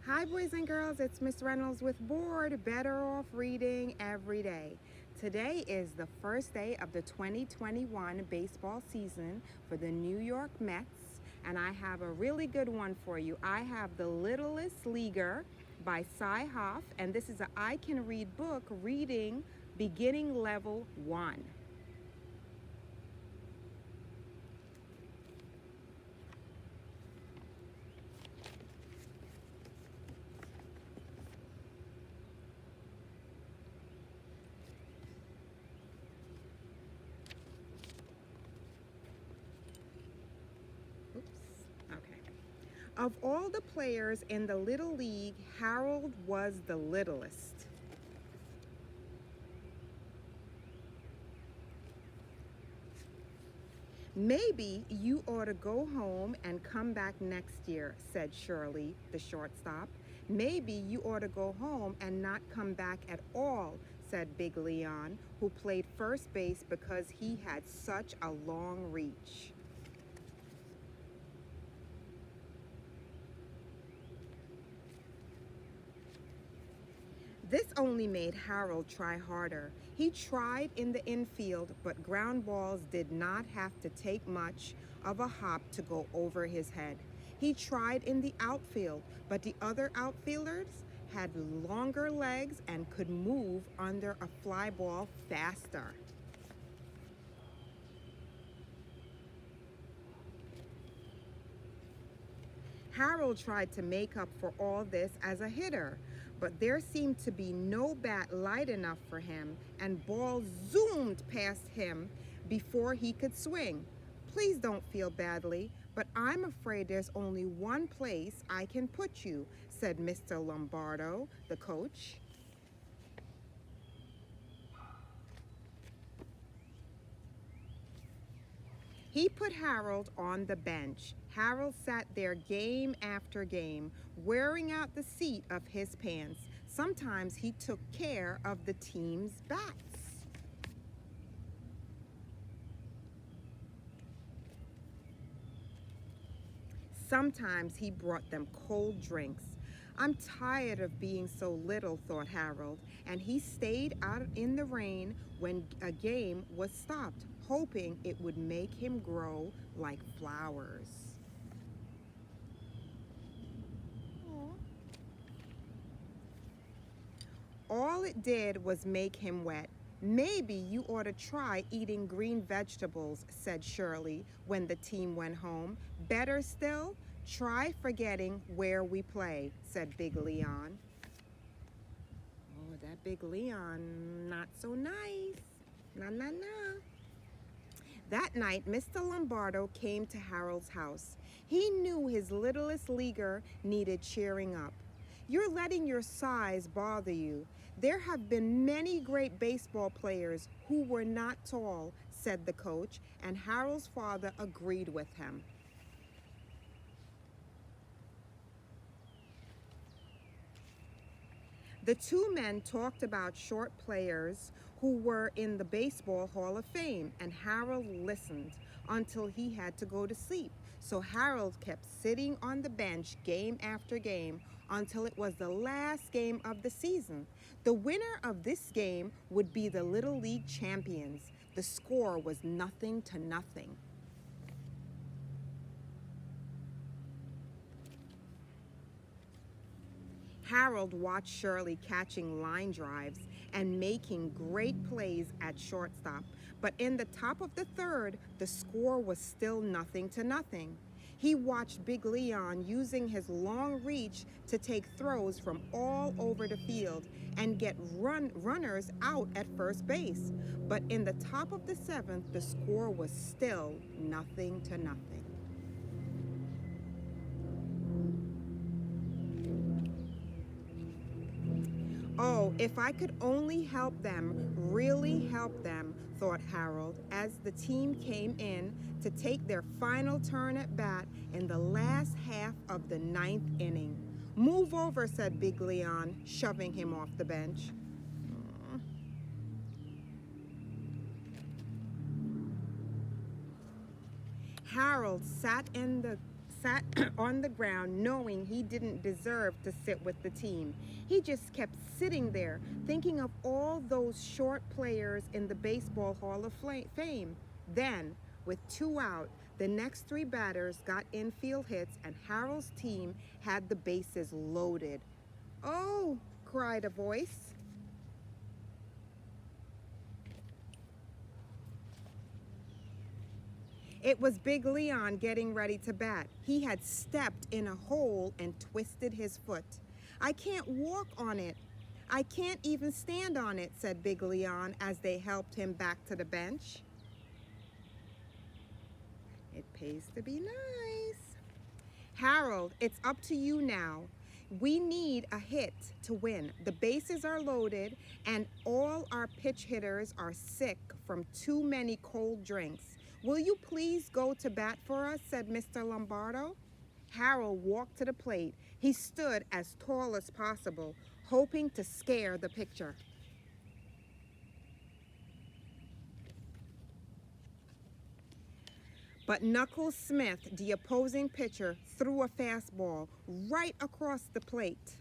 Hi, boys and girls. It's Miss Reynolds with B.O.R.E.D. Better Off Reading Every Day. Today is the first day of the 2021 baseball season for the New York Mets, and I have a really good one for you. I have The Littlest Leaguer by Cy Hoff, and this is a I Can Read book reading beginning level 1. Oops. Okay. Of all the players in the Little League, Harold was the littlest. Maybe you ought to go home and come back next year, said Shirley, the shortstop. Maybe you ought to go home and not come back at all, said Big Leon, who played first base because he had such a long reach. This only made Harold try harder. He tried in the infield, but ground balls did not have to take much of a hop to go over his head. He tried in the outfield, but the other outfielders had longer legs and could move under a fly ball faster. Harold tried to make up for all this as a hitter, but there seemed to be no bat light enough for him, and balls zoomed past him before he could swing. Please don't feel badly, but I'm afraid there's only one place I can put you, said Mr. Lombardo, the coach. He put Harold on the bench. Harold sat there game after game, wearing out the seat of his pants. Sometimes he took care of the team's bats. Sometimes he brought them cold drinks. I'm tired of being so little, thought Harold, and he stayed out in the rain when a game was stopped, hoping it would make him grow like flowers. All it did was make him wet. Maybe you ought to try eating green vegetables, said Shirley when the team went home. Better still, try forgetting where we play, said Big Leon. Oh, that Big Leon, not so nice. Na na na. That night, Mr. Lombardo came to Harold's house. He knew his littlest leaguer needed cheering up. You're letting your size bother you. There have been many great baseball players who were not tall, said the coach, and Harold's father agreed with him. The two men talked about short players who were in the Baseball Hall of Fame, and Harold listened until he had to go to sleep. So Harold kept sitting on the bench game after game until it was the last game of the season. The winner of this game would be the Little League champions. The score was 0-0. Harold watched Shirley catching line drives and making great plays at shortstop. But in the top of the third, the score was still 0-0. He watched Big Leon using his long reach to take throws from all over the field and get runners out at first base. But in the top of the seventh, the score was still 0-0. Oh, if I could only help them, really help them, thought Harold, as the team came in to take their final turn at bat in the last half of the ninth inning. Move over, said Big Leon, shoving him off the bench. Harold sat on the ground knowing he didn't deserve to sit with the team. He just kept sitting there thinking of all those short players in the Baseball Hall of Fame. Then, with 2 out, the next 3 batters got infield hits and Harold's team had the bases loaded. "Oh," cried a voice. It was Big Leon getting ready to bat. He had stepped in a hole and twisted his foot. "I can't walk on it. I can't even stand on it," said Big Leon as they helped him back to the bench. It pays to be nice. "Harold, it's up to you now. We need a hit to win. The bases are loaded and all our pitch hitters are sick from too many cold drinks. Will you please go to bat for us?" said Mr. Lombardo. Harold walked to the plate. He stood as tall as possible, hoping to scare the pitcher. But Knuckles Smith, the opposing pitcher, threw a fastball right across the plate.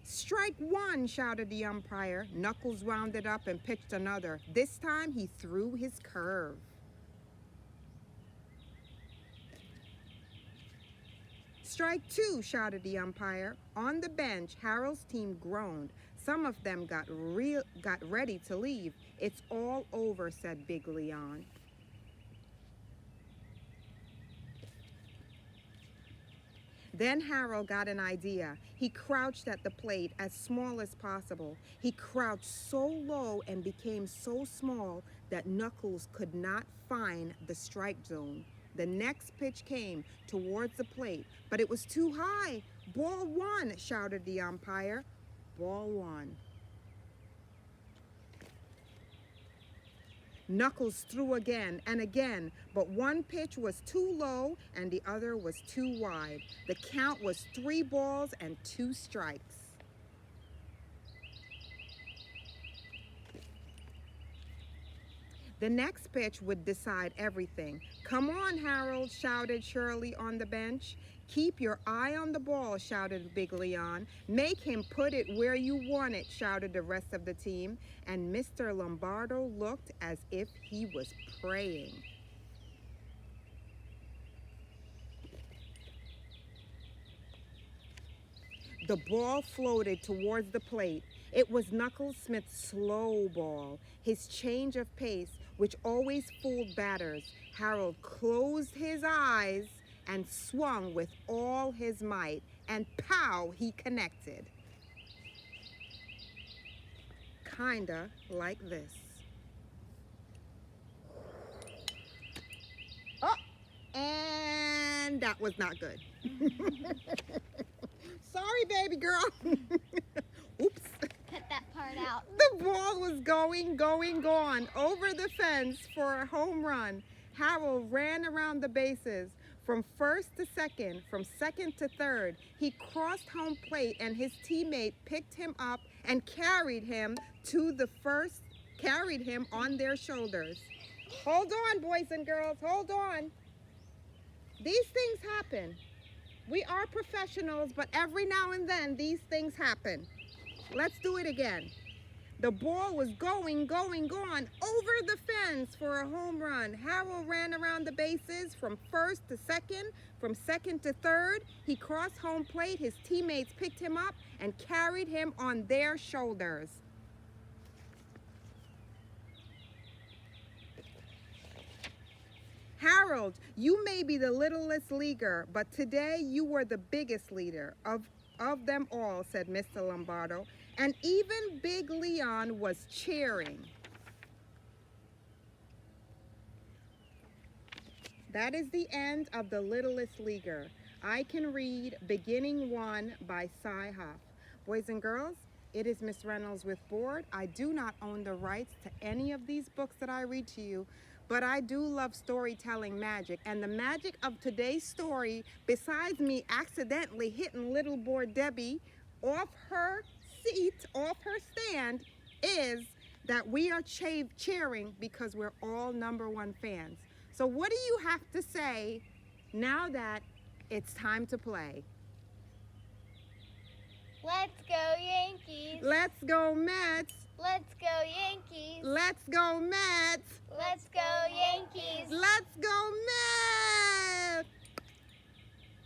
"Strike one," shouted the umpire. Knuckles rounded up and pitched another. This time he threw his curve. "Strike two," shouted the umpire. On the bench, Harold's team groaned. Some of them got ready to leave. "It's all over," said Big Leon. Then Harold got an idea. He crouched at the plate as small as possible. He crouched so low and became so small that Knuckles could not find the strike zone. The next pitch came towards the plate, but it was too high. "Ball one," shouted the umpire. Ball one. Knuckles threw again and again, but one pitch was too low and the other was too wide. The count was 3 balls and 2 strikes. The next pitch would decide everything. "Come on, Harold," shouted Shirley on the bench. "Keep your eye on the ball," shouted Big Leon. "Make him put it where you want it," shouted the rest of the team. And Mr. Lombardo looked as if he was praying. The ball floated towards the plate. It was Knuckles Smith's slow ball, his change of pace, which always fooled batters. Harold closed his eyes and swung with all his might, and pow, he connected. Kinda like this. Oh, and that was not good. Sorry, baby girl. Oops. Cut that part out. The ball was gone over the fence for a home run. Harold ran around the bases from first to second, from second to third. He crossed home plate and his teammate picked him up and carried him on their shoulders. Hold on, boys and girls, hold on. These things happen. We are professionals, but every now and then these things happen. Let's do it again. The ball was gone over the fence for a home run. Harold ran around the bases from first to second, from second to third. He crossed home plate. His teammates picked him up and carried him on their shoulders. Harold, you may be the littlest leaguer, but today you were the biggest leader of them all, said Mr. Lombardo. And even Big Leon was cheering. That is the end of The Littlest Leaguer. I can read Beginning 1 by Cy Huff. Boys and girls, it is Miss Reynolds with B.O.R.E.D. I do not own the rights to any of these books that I read to you, but I do love storytelling magic. And the magic of today's story, besides me accidentally hitting little boy Debbie off her seat, off her stand, is that we are cheering because we're all #1 fans. So what do you have to say now that it's time to play? Let's go Yankees! Let's go Mets! Let's go Yankees! Let's go Mets! Let's